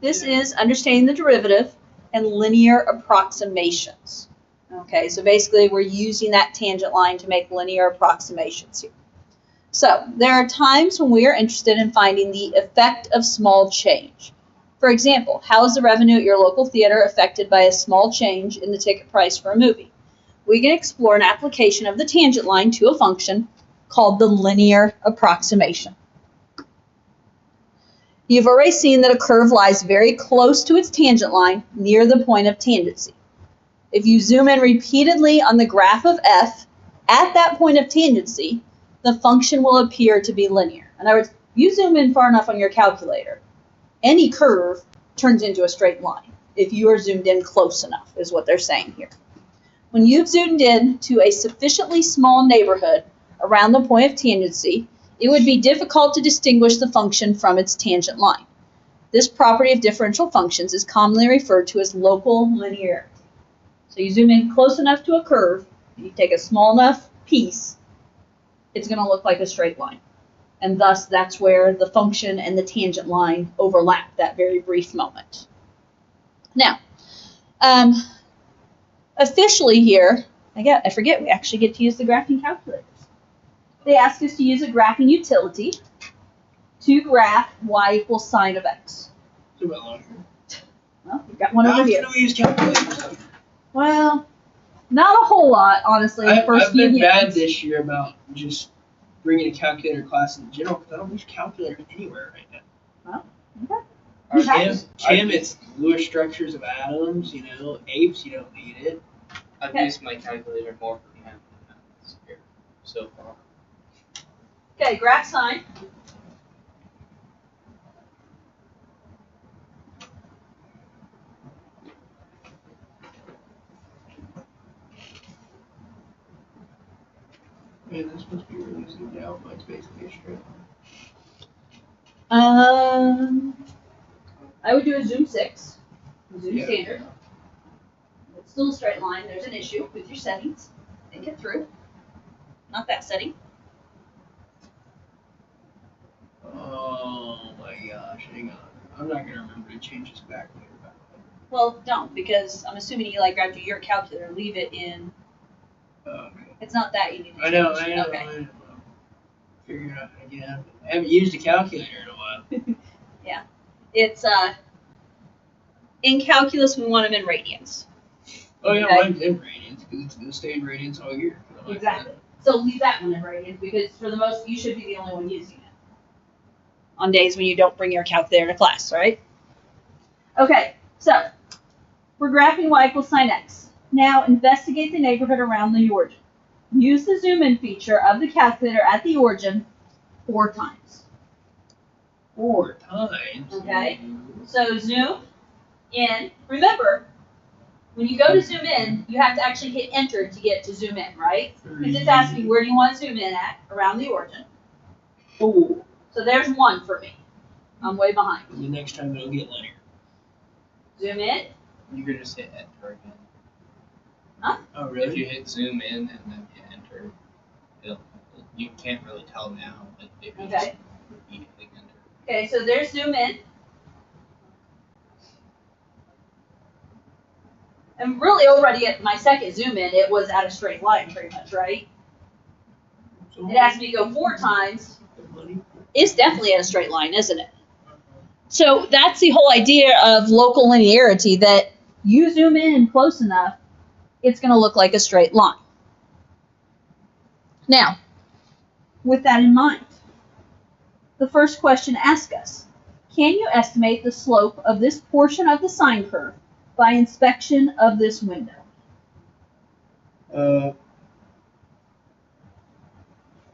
This is understanding the derivative and linear approximations. Okay, so basically we're using that tangent line to make linear approximations here. So there are times when we are interested in finding the effect of small change. For example, how is the revenue at your local theater affected by a small change in the ticket price for a movie? We can explore an application of the tangent line to a function called the linear approximation. You've already seen that a curve lies very close to its tangent line near the point of tangency. If you zoom in repeatedly on the graph of f at that point of tangency, the function will appear to be linear. In other words, you zoom in far enough on your calculator, any curve turns into a straight line if you are zoomed in close enough, is what they're saying here. When you've zoomed in to a sufficiently small neighborhood around the point of tangency, it would be difficult to distinguish the function from its tangent line. This property of differential functions is commonly referred to as local linearity. So you zoom in close enough to a curve, and you take a small enough piece, it's going to look like a straight line. And thus, that's where the function and the tangent line overlap, that very brief moment. Now, officially here, I forget we actually get to use the graphing calculators. They ask us to use a graphing utility to graph y equals sine of x. Well, we've got one over here. How often do we use calculators? Well, not a whole lot, honestly. I've been bad this year about just bringing a calculator class in general because I don't use calculators anywhere right now. Oh, okay. Chem, it's Lewis structures of atoms, apes, you don't need it. I've used my calculator more for math than this year so far. Okay, graph sine. Man, this must be really zoomed out, but it's basically a straight line. I would do a zoom 6, zoom standard. It's still a straight line. There's an issue with your settings. Think it through. Not that setting. Oh my gosh, hang on. I'm not going to remember to change this back later. Well, don't, because I'm assuming you grabbed your calculator. Leave it in. Okay. It's not that you need to change. I know. Okay. Figure it out again. I haven't used a calculator in a while. Yeah. It's, in calculus, we want them in radians. Oh, yeah, mine's in radians, because it's going to stay in radians all year. Exactly. So leave that one in radians, because for the most, you should be the only one using it. On days when you don't bring your calculator to class, right? Okay, so we're graphing y equals sine x. Now investigate the neighborhood around the origin. Use the zoom in feature of the calculator at the origin 4 times. 4 times? Okay, so zoom in. Remember, when you go to zoom in, you have to actually hit enter to get to zoom in, right? Because it's asking where do you want to zoom in at around the origin. Oh. So there's 1 for me. I'm way behind. The next time it'll get linear. Zoom in. You could just hit enter again. Huh? Oh, really? If you hit zoom in and then hit enter, you can't really tell now, but if you just repeatedly enter. Okay, so there's zoom in. And really already at my second zoom in, it was at a straight line pretty much, right? It asked me to go 4 times. It's definitely at a straight line, isn't it? So that's the whole idea of local linearity, that you zoom in close enough, it's going to look like a straight line. Now, with that in mind, the first question asks us, can you estimate the slope of this portion of the sine curve by inspection of this window?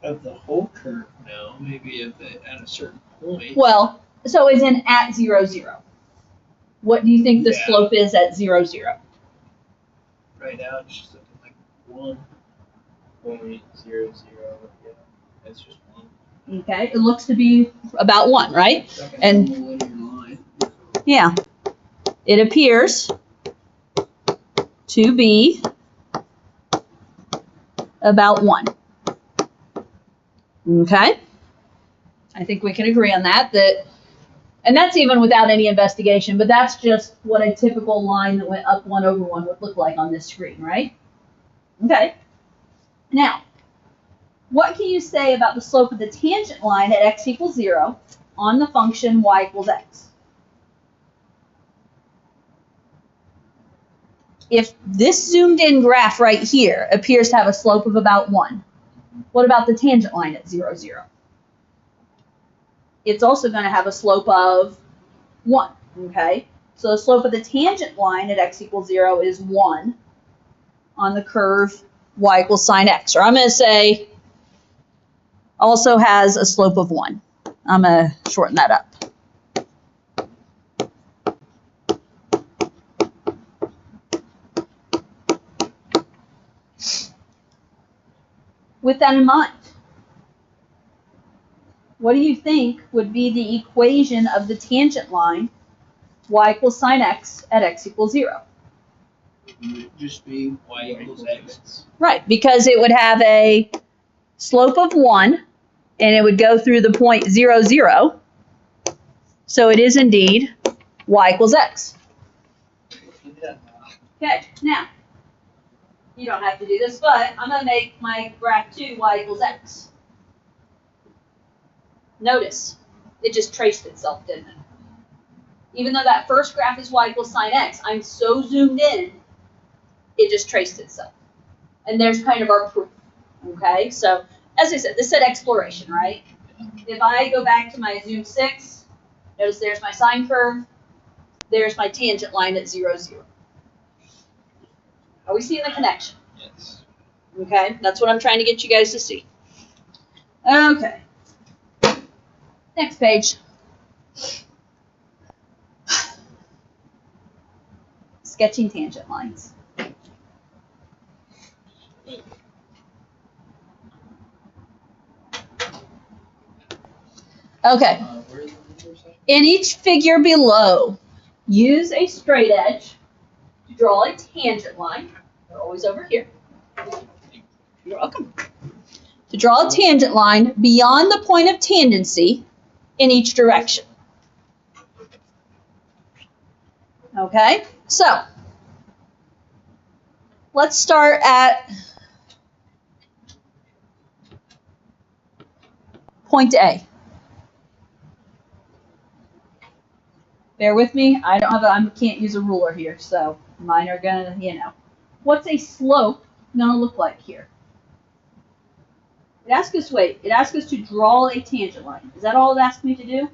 Of the whole curve, no. Maybe at a certain point. Well, so as in at 0, 0. What do you think the slope is at 0, 0? Right now, it's just looking like 1. 0.00, yeah. That's just 1. Okay, it looks to be about 1, right? Like And linear line. yeah, it appears to be about 1. Okay, I think we can agree on that And that's even without any investigation, but that's just what a typical line that went up 1 over 1 would look like on this screen, right? Okay. Now, what can you say about the slope of the tangent line at x equals 0 on the function y equals x? If this zoomed in graph right here appears to have a slope of about 1, what about the tangent line at 0, 0? It's also going to have a slope of 1, okay? So the slope of the tangent line at x equals 0 is 1 on the curve y equals sine x. Or I'm going to say also has a slope of 1. I'm going to shorten that up. With that in mind, what do you think would be the equation of the tangent line y equals sine x at x equals 0? It would just be y equals x. Right, because it would have a slope of 1, and it would go through the point 0, 0. So it is indeed y equals x. Okay, now, you don't have to do this, but I'm going to make my graph 2 y equals x. Notice, it just traced itself, didn't it? Even though that first graph is y equals sine x, I'm so zoomed in, it just traced itself. And there's kind of our proof, okay? So, as I said, this said exploration, right? If I go back to my zoom 6, notice there's my sine curve, there's my tangent line at 0, 0. Are we seeing the connection? Yes. Okay, that's what I'm trying to get you guys to see. Okay. Next page. Sketching tangent lines. Okay. In each figure below, use a straight edge to draw a tangent line. They're always over here. You're welcome. To draw a tangent line beyond the point of tangency in each direction. Okay, so let's start at point A. Bear with me, I can't use a ruler here, so mine are gonna, What's a slope gonna look like here? It asks us, it asks us to draw a tangent line. Is that all it asked me to do?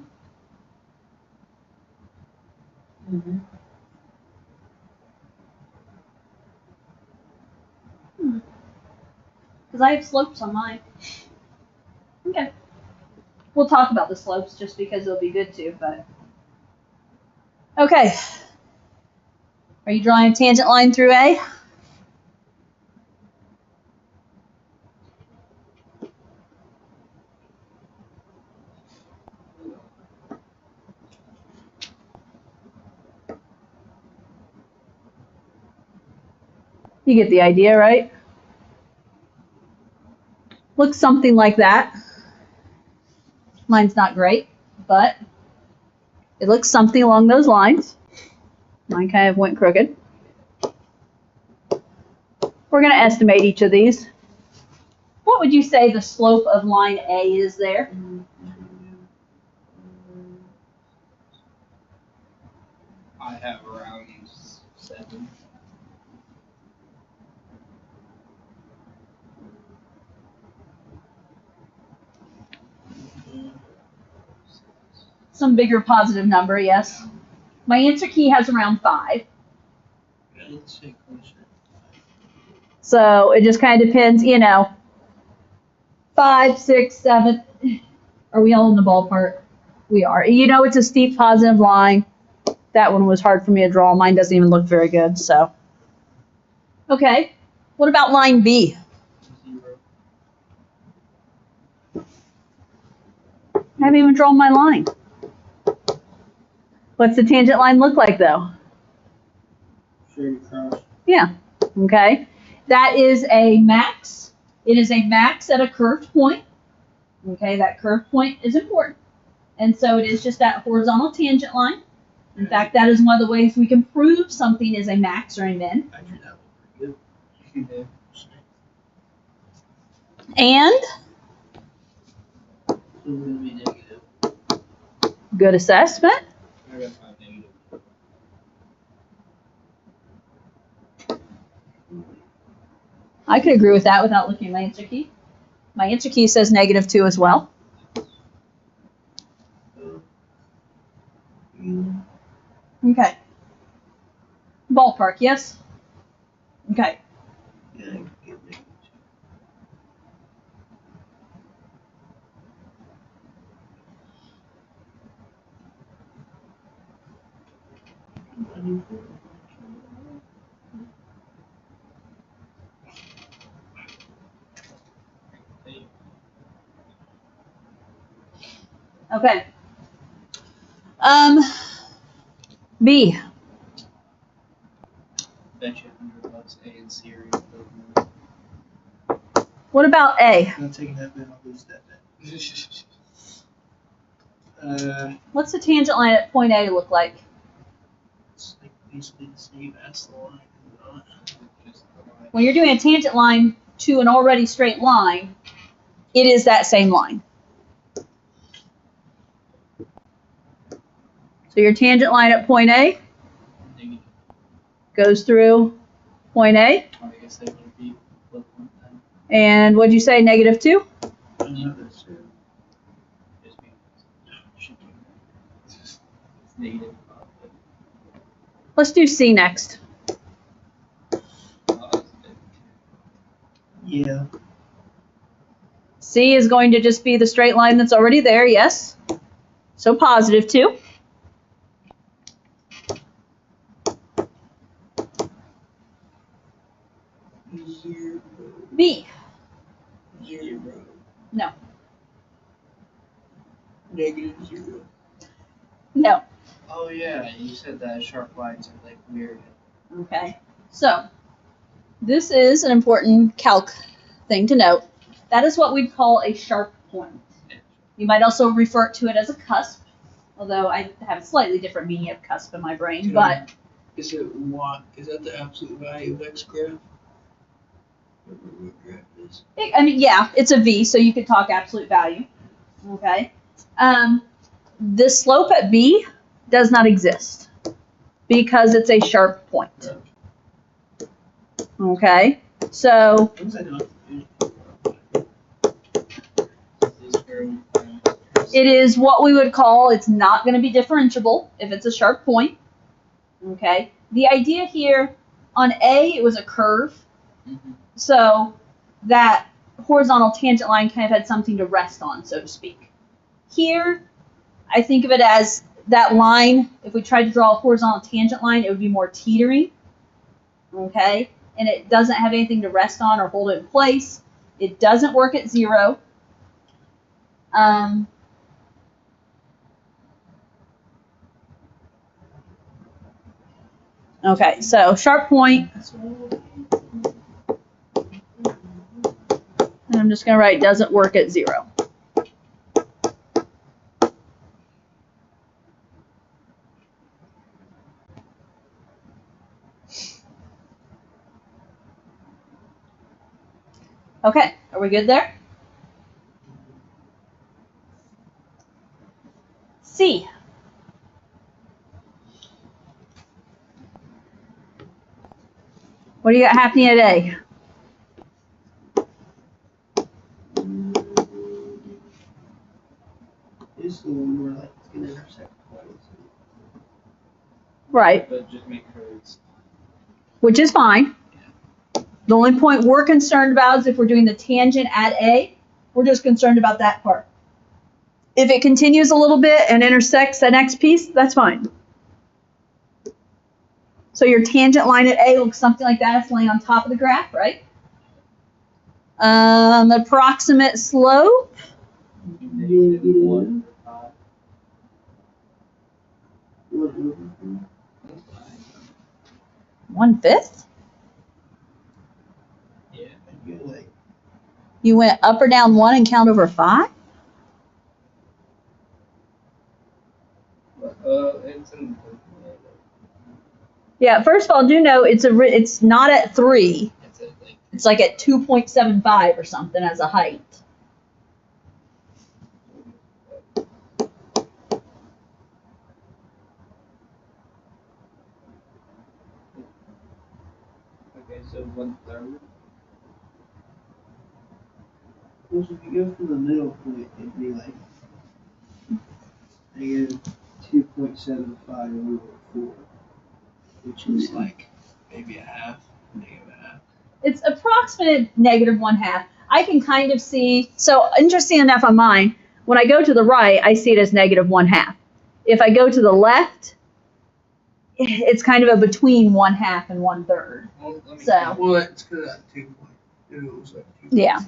Mm-hmm. Because I have slopes on mine. Okay. We'll talk about the slopes just because it'll be good too, but. Okay. Are you drawing a tangent line through A? You get the idea, right? Looks something like that. Mine's not great, but it looks something along those lines. Mine kind of went crooked. We're going to estimate each of these. What would you say the slope of line A is there? I have around 7. Some bigger positive number, yes. My answer key has around 5. So it just kind of depends, 5, 6, 7. Are we all in the ballpark? We are. It's a steep positive line. That one was hard for me to draw. Mine doesn't even look very good, so. Okay. What about line B? 0. I haven't even drawn my line. What's the tangent line look like, though? Straight across. Yeah. Okay. That is a max. It is a max at a curved point. Okay, that curved point is important. And so it is just that horizontal tangent line. In fact, that is one of the ways we can prove something is a max or a min. I drew that one pretty good. And So we're gonna be negative. good assessment. I got 5 negative. I could agree with that without looking at my answer key. My answer key says -2 as well. Okay. Ballpark, yes? Okay. Yeah, I can get negative two. Okay. B. Bet you $100 A and C are gonna go more. What about A? I'm not taking that bet, I'll lose that bet. What's the tangent line at point A look like? It's like basically the same as the line. Just the line. When you're doing a tangent line to an already straight line, it is that same line. So your tangent line at point A Negative. goes through point A. I guess they would be equivalent then. And what'd you say, -2? Just be- should be- it's negative. Let's do C next. Yeah. C is going to just be the straight line that's already there, yes? So +2. Zero. B. Zero. No. -0. No. Oh yeah, you said that sharp lines are like weird. Okay. So this is an important calc thing to note. That is what we'd call a sharp point. You might also refer to it as a cusp, although I have a slightly different meaning of cusp in my brain. But Is it what? Is that the absolute value of x graph? What graph it is? I mean, yeah, it's a V, so you could talk absolute value. Okay. The slope at B does not exist because it's a sharp point. Okay. So What was I doing? This is where we find it is what we would call, it's not going to be differentiable if it's a sharp point. Okay. The idea here on A, it was a curve. Mhm. So that horizontal tangent line kind of had something to rest on, so to speak. Here, I think of it as that line, if we tried to draw a horizontal tangent line, it would be more teetering. Okay. And it doesn't have anything to rest on or hold it in place. It doesn't work at 0. Okay, so sharp point. And I'm just going to write doesn't work at 0. Okay, are we good there? C. What do you got happening at A? This is the one where like it's gonna intersect points. Right, But just make sure it's which is fine. The only point we're concerned about is if we're doing the tangent at A, we're just concerned about that part. If it continues a little bit and intersects the next piece, that's fine. So your tangent line at A looks something like that. It's laying on top of the graph, right? Approximate slope. -1 or 1/5. Yeah. You went up or down 1 and count over 5? It's in Yeah, first of all, do know it's not at 3. it's at like It's like at 2.75 or something as a height. okay, so 1/3. Well, so if you go from the middle point, it'd be like -2.75 over 4, which is like maybe a half, -1/2. It's approximate -1/2. I can kind of see, so interesting enough on mine, when I go to the right, I see it as -1/2. If I go to the left, it's kind of a between 1/2 and 1/3. Well, let me So- Well, it's because of that 2 point. It was like 2 Yeah.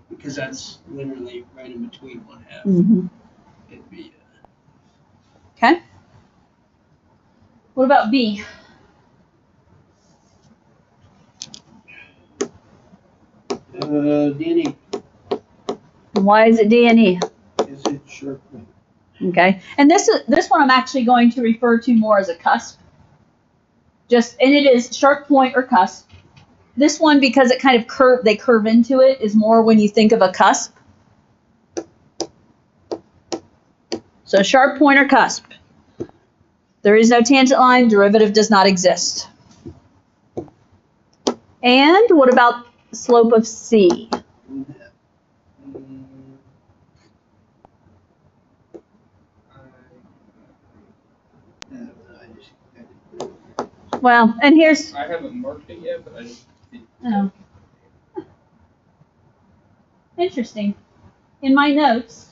Because that's literally right in between 1/2. Mm-hmm. It'd be. Okay. What about B? Danny, Why is it D and E? is it sharp point? Okay. And this one I'm actually going to refer to more as a cusp. And it is sharp point or cusp. This one, because it kind of they curve into it, is more when you think of a cusp. So sharp point or cusp. There is no tangent line, derivative does not exist. And what about the slope of C? Well, and here's, I haven't marked it yet, but I just. oh, interesting. In my notes,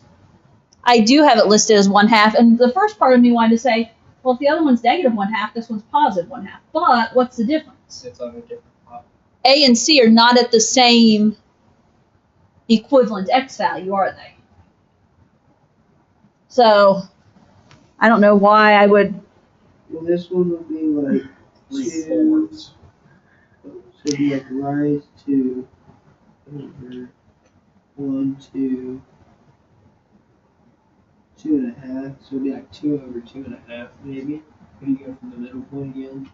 I do have it listed as 1/2, and the first part of me wanted to say, well, if the other one's -1/2, this one's +1/2. But what's the difference? It's on a different pot. A and C are not at the same equivalent x value, are they? So, I don't know why I would. Well, this one would be like 2. 3/4. So it'd be like rise to over 1, 2, 2.5. So it'd be like 2 over 2.5 maybe. When you go from the middle point again.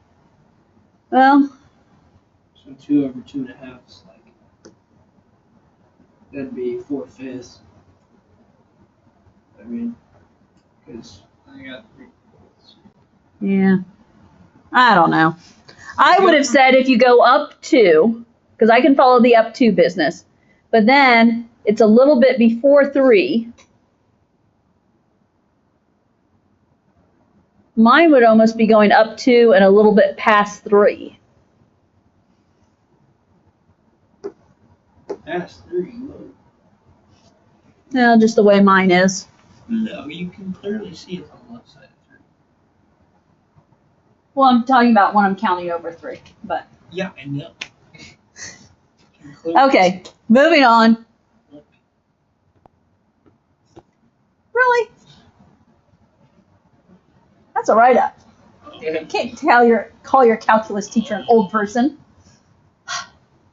Well, So 2 over 2.5 is like, that'd be 4/5. I mean, because I got 3/4. yeah. I don't know. I would have said if you go up 2, because I can follow the up 2 business, but then it's a little bit before 3. Mine would almost be going up 2 and a little bit past 3. past 3, look. No, just the way mine is. No, you can clearly see it's on the left side of 3. Well, I'm talking about when I'm counting over 3, but. Yeah, I know. Okay, moving on. Really? That's a write-up. Yeah. Can't call your calculus teacher an old person.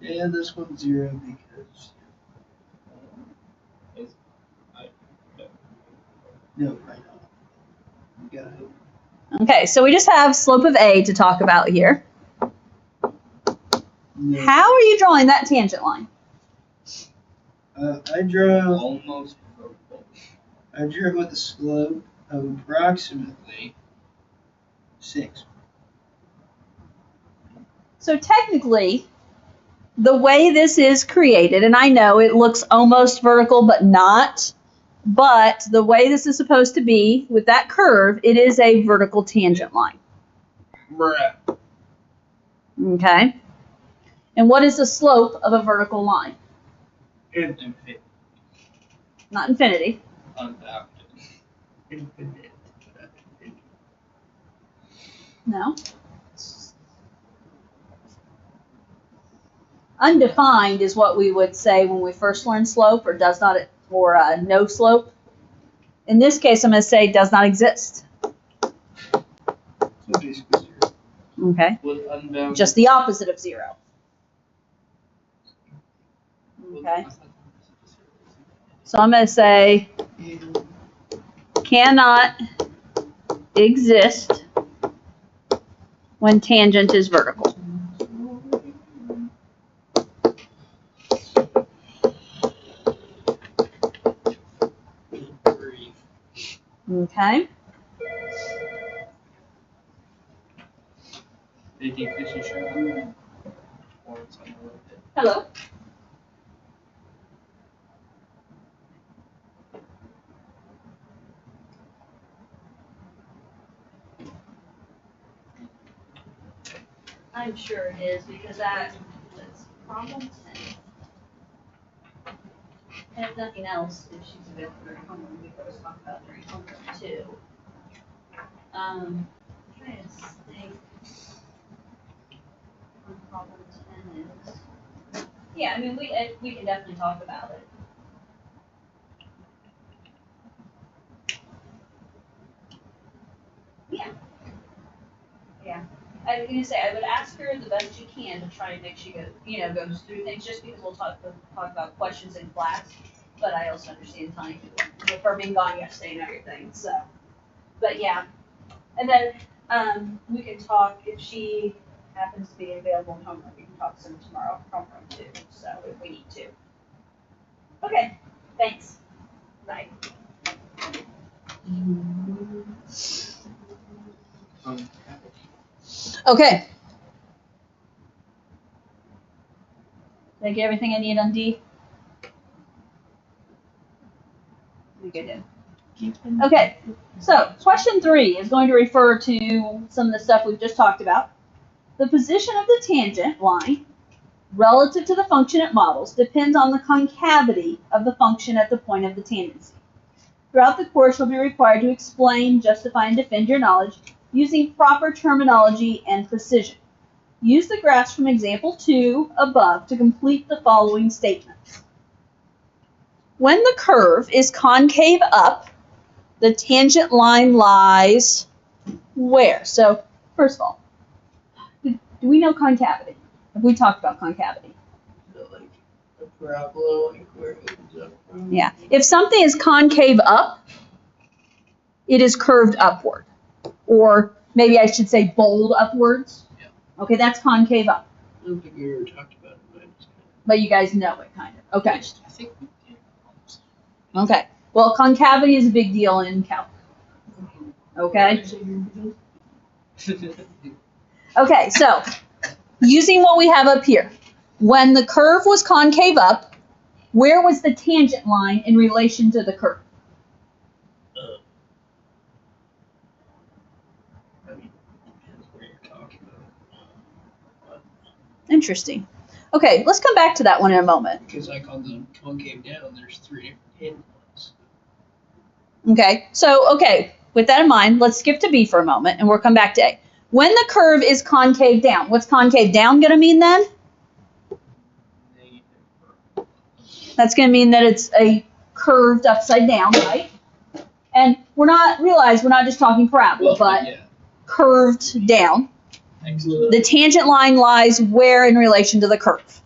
And this one's 0 because. No, right now. You gotta hope. Okay, so we just have slope of A to talk about here. No. How are you drawing that tangent line? I draw. Almost vertical. I drew with a slope of approximately 6. So technically, the way this is created, and I know it looks almost vertical but not, but the way this is supposed to be with that curve, it is a vertical tangent line. Bruh. Okay? And what is the slope of a vertical line? Infinite. Not infinity. Unbounded. Infinite. No. Undefined is what we would say when we first learn slope, or does not, or no slope. In this case, I'm going to say does not exist. So basically 0. Okay. With unbounded. Just the opposite of 0. Okay. So I'm going to say cannot exist when tangent is vertical. Okay. Do you think this is showing? Or it's on the road? Hello. I'm sure it is because that's problem 10. And if nothing else, if she's available during homework, we could always talk about during homework too. I'm trying to think what problem 10 is. Yeah, I mean, we can definitely talk about it. Yeah. Yeah. I was gonna say I would ask her the best you can to try and make sure she goes through things just because we'll talk about questions in class. But I also understand time with her being gone yesterday and everything. So, but yeah, and then we can talk if she happens to be available in homework. We can talk some tomorrow homework too. So if we need to. Okay. Thanks. Bye. Okay. Did I get everything I need on D? We good. Okay, so question 3 is going to refer to some of the stuff we've just talked about. The position of the tangent line relative to the function it models depends on the concavity of the function at the point of the tangency. Throughout the course, you'll be required to explain, justify, and defend your knowledge using proper terminology and precision. Use the graphs from example 2 above to complete the following statements. When the curve is concave up, the tangent line lies where? So, first of all, do we know concavity? Have we talked about concavity? So like a parabola, like where it opens up from. Yeah. If something is concave up, it is curved upward. Or maybe I should say bold upwards. Yeah. Okay, that's concave up. I don't think we ever talked about it, But you guys know it, kind of. Okay. I think we did. Okay. Well, concavity is a big deal in calc. Okay? Okay, so using what we have up here, when the curve was concave up, where was the tangent line in relation to the curve? I mean, depends where you're talking about. Interesting. Okay, let's come back to that one in a moment. Because like on the concave down, there's 3 different tangent lines. Okay, so, with that in mind, let's skip to B for a moment and we'll come back to A. When the curve is concave down, what's concave down going to mean then? That's going to mean that it's a curved upside down, right? And we're not just talking parabola, but yeah. Curved down. Excellent. The tangent line lies where in relation to the curve?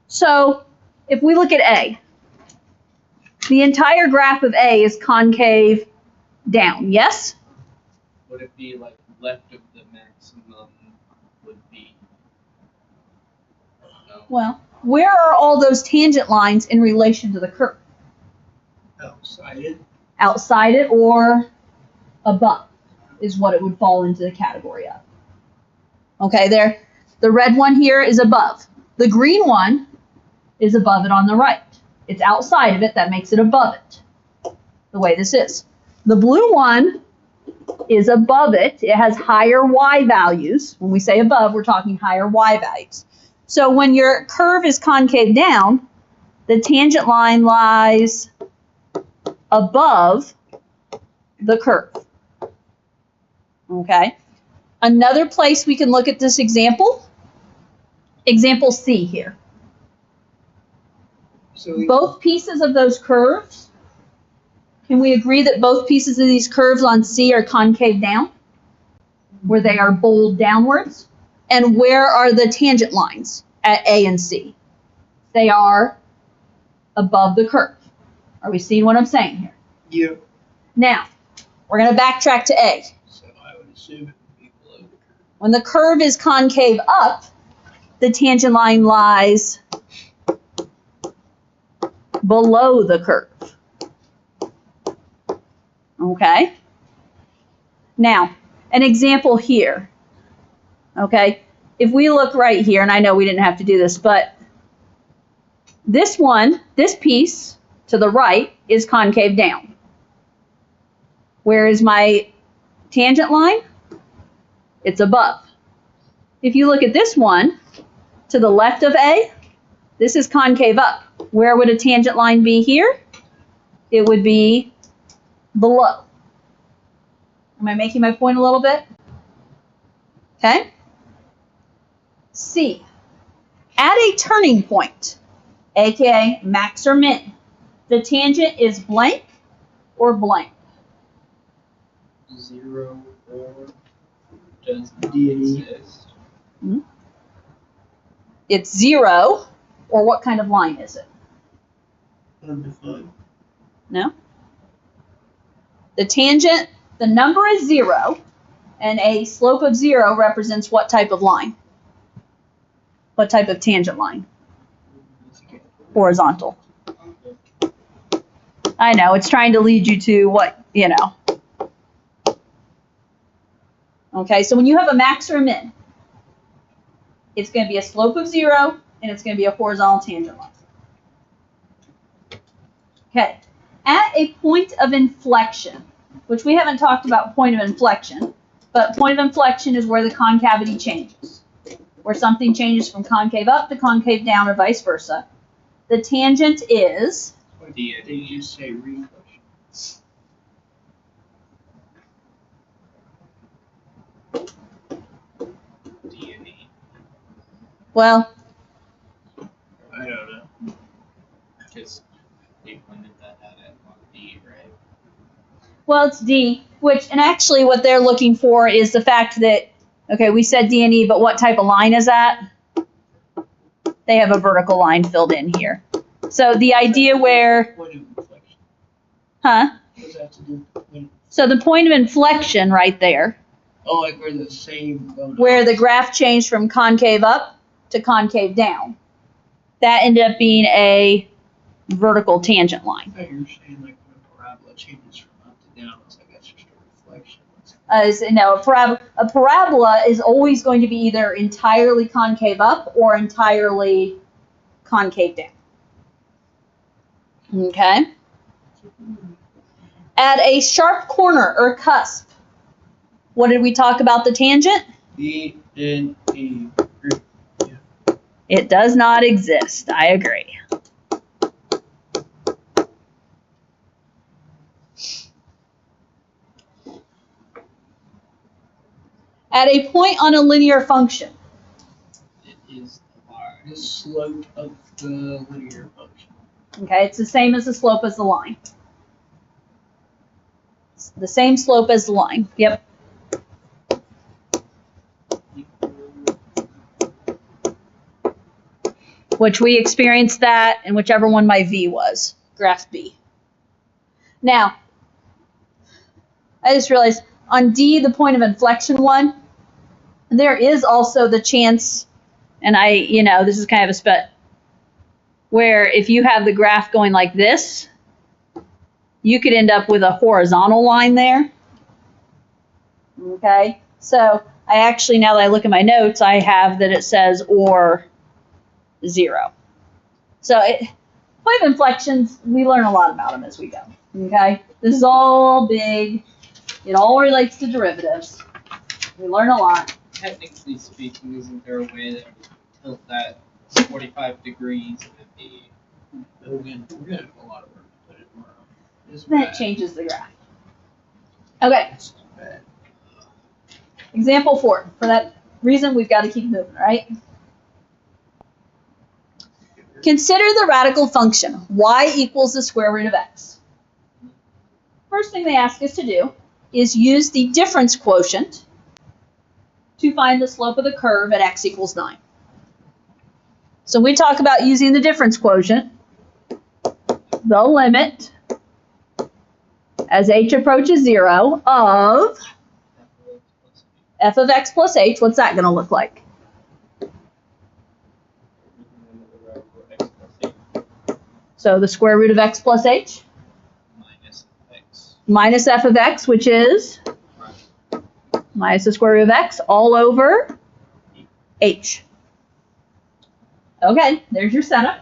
So if we look at A, the entire graph of A is concave down, yes? Would it be like left of the maximum would be? No. Well, where are all those tangent lines in relation to the curve? Outside it. Outside it or above is what it would fall into the category of. Okay, there. The red one here is above. The green one is above it on the right. It's outside of it, that makes it above it, the way this is. The blue one is above it. It has higher y values. When we say above, we're talking higher y values. So when your curve is concave down, the tangent line lies above the curve. Okay. Another place we can look at this example C here. So Both pieces of those curves, can we agree that both pieces of these curves on C are concave down? Where they are bold downwards? And where are the tangent lines at A and C? They are above the curve. Are we seeing what I'm saying here? yeah. Now, we're going to backtrack to A. assume it would be below the curve. When the curve is concave up, the tangent line lies below the curve. Okay? Now, an example here. Okay? If we look right here, and I know we didn't have to do this, but this one, this piece to the right is concave down. Where is my tangent line? It's above. If you look at this one to the left of A, this is concave up. Where would a tangent line be here? It would be below. Am I making my point a little bit? Okay. C. At a turning point, aka max or min, the tangent is blank or blank. 0 or does not D&E. exist. It's 0, or what kind of line is it? Undefined. No? The tangent, the number is 0, and a slope of 0 represents what type of line? What type of tangent line? Horizontal. I know, it's trying to lead you to what, you know. Okay, so when you have a max or a min, it's going to be a slope of 0, and it's going to be a horizontal tangent line. Okay, at a point of inflection, which we haven't talked about point of inflection, but point of inflection is where the concavity changes, where something changes from concave up to concave down or vice versa. The tangent is They just say reflection. D&E. well, I don't know. Because they pointed that out at D, right? well, it's D, which, and actually what they're looking for is the fact that, okay, we said D and E, but what type of line is that? They have a vertical line filled in here. So the idea where, Point of inflection. huh? What does that have to do with? So the point of inflection right there, Oh, like where the same. where the graph changed from concave up to concave down, that ended up being a vertical tangent line. I thought you were saying like when a parabola changes from up to down, it's like that's just a reflection. No, a parabola is always going to be either entirely concave up or entirely concave down. Okay? At a sharp corner or cusp, what did we talk about the tangent? D&E. It does not exist. I agree. At a point on a linear function, It is the line. The slope of the linear function. okay, it's the same as the slope as the line. It's the same slope as the line. Yep. Which we experienced that in whichever one my V was, graph B. Now, I just realized on D, the point of inflection one, there is also the chance, and this is kind of a where if you have the graph going like this, you could end up with a horizontal line there. Okay, so I actually, now that I look at my notes, I have that it says or 0. So point of inflections, we learn a lot about them as we go. Okay, this is all big. It all relates to derivatives. We learn a lot. Technically speaking, isn't there a way that we tilt that 45 degrees and it'd be We're gonna have a lot of work to put it tomorrow. It's Then it bad. changes the graph. Okay, It's bad. example 4. For that reason, we've got to keep moving, right? Consider the radical function y equals the square root of x. First thing they ask us to do is use the difference quotient to find the slope of the curve at x equals 9. So we talk about using the difference quotient, the limit as h approaches 0 of f of x plus h, what's that going to look like? So the square root of x plus h? Minus x. Minus f of x, which is minus the square root of x all over h. Okay, there's your setup.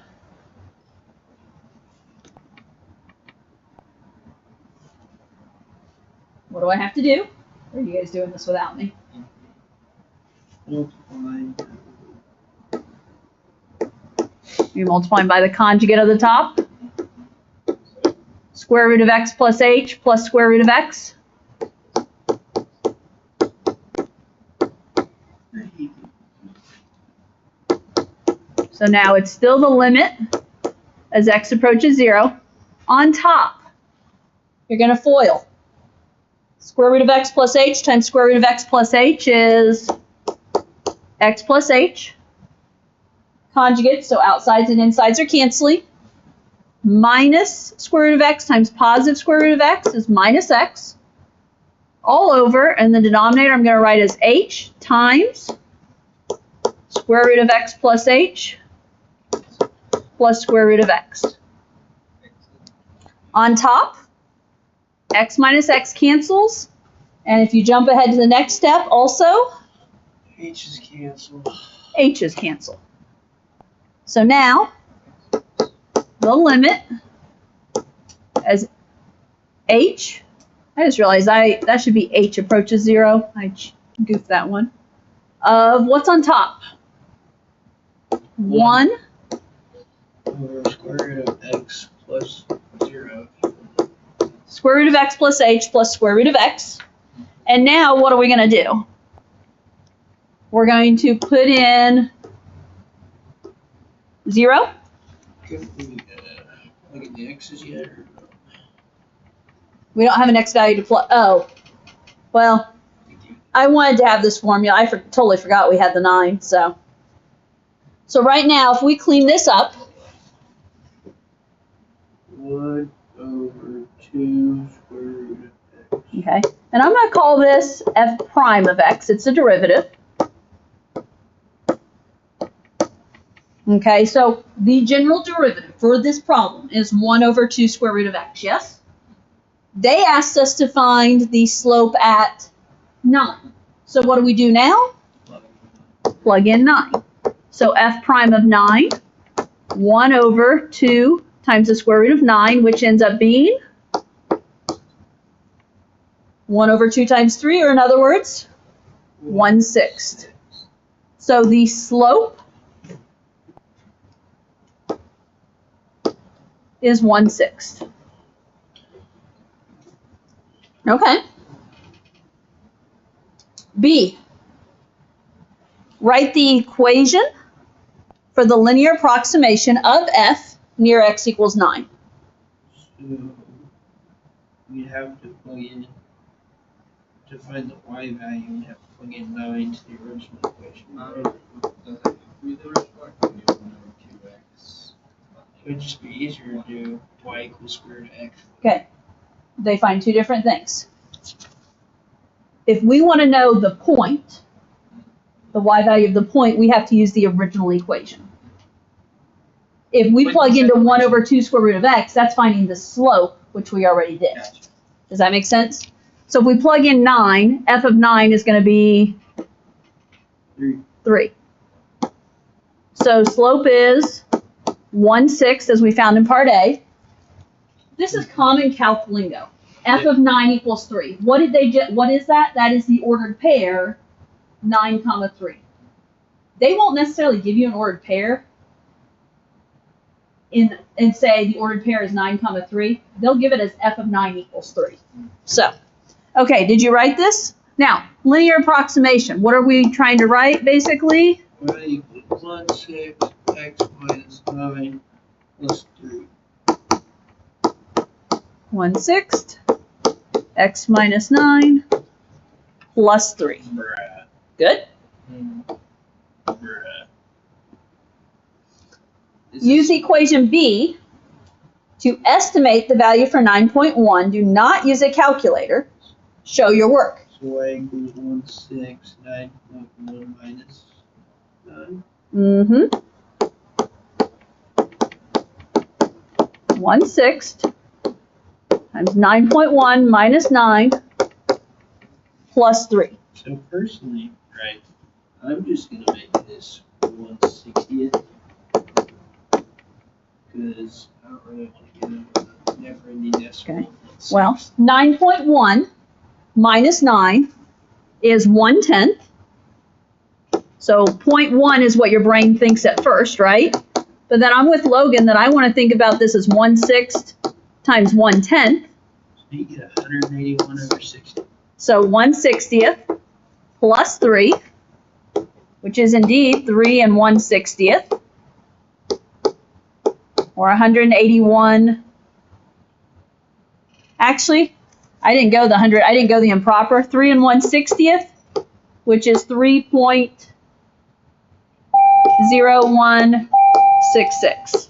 What do I have to do? Or are you guys doing this without me? Multiplying. You're multiplying by the conjugate of the top. Square root of x plus h plus square root of x. So now it's still the limit as x approaches 0. On top, you're going to FOIL. Square root of x plus h times square root of x plus h is x plus h. Conjugate, so outsides and insides are canceling. Minus square root of x times positive square root of x is minus x. All over, and the denominator I'm going to write as h times square root of x plus h plus square root of x. On top, x minus x cancels. And if you jump ahead to the next step, also, H is canceled. h is canceled. So now, the limit as h, I just realized that should be h approaches 0. I goofed that one. Of what's on top? 1 Over square root of x plus 0. square root of x plus h plus square root of x. And now what are we going to do? We're going to put in 0. Could we look at the x's yet? Or no? We don't have an x value to plug. Oh, well, I wanted to have this formula. I totally forgot we had the 9. So right now, if we clean this up, 1 over 2 square root of x. okay, and I'm going to call this f prime of x. It's a derivative. Okay, so the general derivative for this problem is 1 over 2 square root of x, yes? They asked us to find the slope at 9. So what do we do now? Plug in 9. So f prime of 9, 1 over 2 times the square root of 9, which ends up being 1 over 2 times 3, or in other words, 1/6. So the slope is 1/6. Okay. B. Write the equation for the linear approximation of f near x equals 9. So we have to plug in, to find the y value, we have to plug in 9 to the original equation. Does it include the original? Can we do 1 over 2x? It would just be easier to do y equals square root of x. Okay. They find two different things. If we want to know the point, the y value of the point, we have to use the original equation. If we plug into 1 over 2 square root of x, that's finding the slope, which we already did. Gotcha. Does that make sense? So if we plug in 9, f of 9 is going to be 3. So slope is 1/6, as we found in part A. This is common calc lingo. F of 9 equals 3. What is that? That is the ordered pair, 9, 3. They won't necessarily give you an ordered pair and say the ordered pair is 9, 3. They'll give it as f of 9 equals 3. So, okay, did you write this? Now, linear approximation. What are we trying to write, basically? Y equals 1/6 x minus 9 plus 3. 1/6 x minus 9 plus 3. Bruh. Good? Bruh. Use equation B to estimate the value for 9.1. Do not use a calculator. Show your work. So y equals 169.1 minus 9. Mm-hmm. 1/6 times 9.1 minus 9 plus 3. So personally, right, I'm just going to make this 1/60th because I don't really want to get a never ending decimal. Okay. Well, 9.1 minus 9 is 1/10. So 0.1 is what your brain thinks at first, right? But then I'm with Logan that I want to think about this as 1/6 times 1/10. So you get 181 over 60. So 1/60th plus 3, which is indeed 3 and 1/60th, or 181. Actually, I didn't go the improper. 3 and 1/60th, which is 3.0166.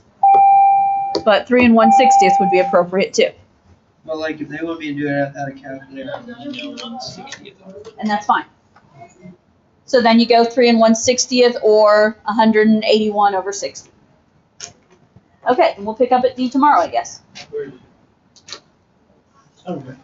But 3 and 1/60th would be appropriate too. Well, like if they want me to do it without a calculator, I'm going to know 1/60th. And that's fine. So then you go 3 and 1/60th or 181 over 60. Okay, and we'll pick up at D tomorrow, I guess. Okay.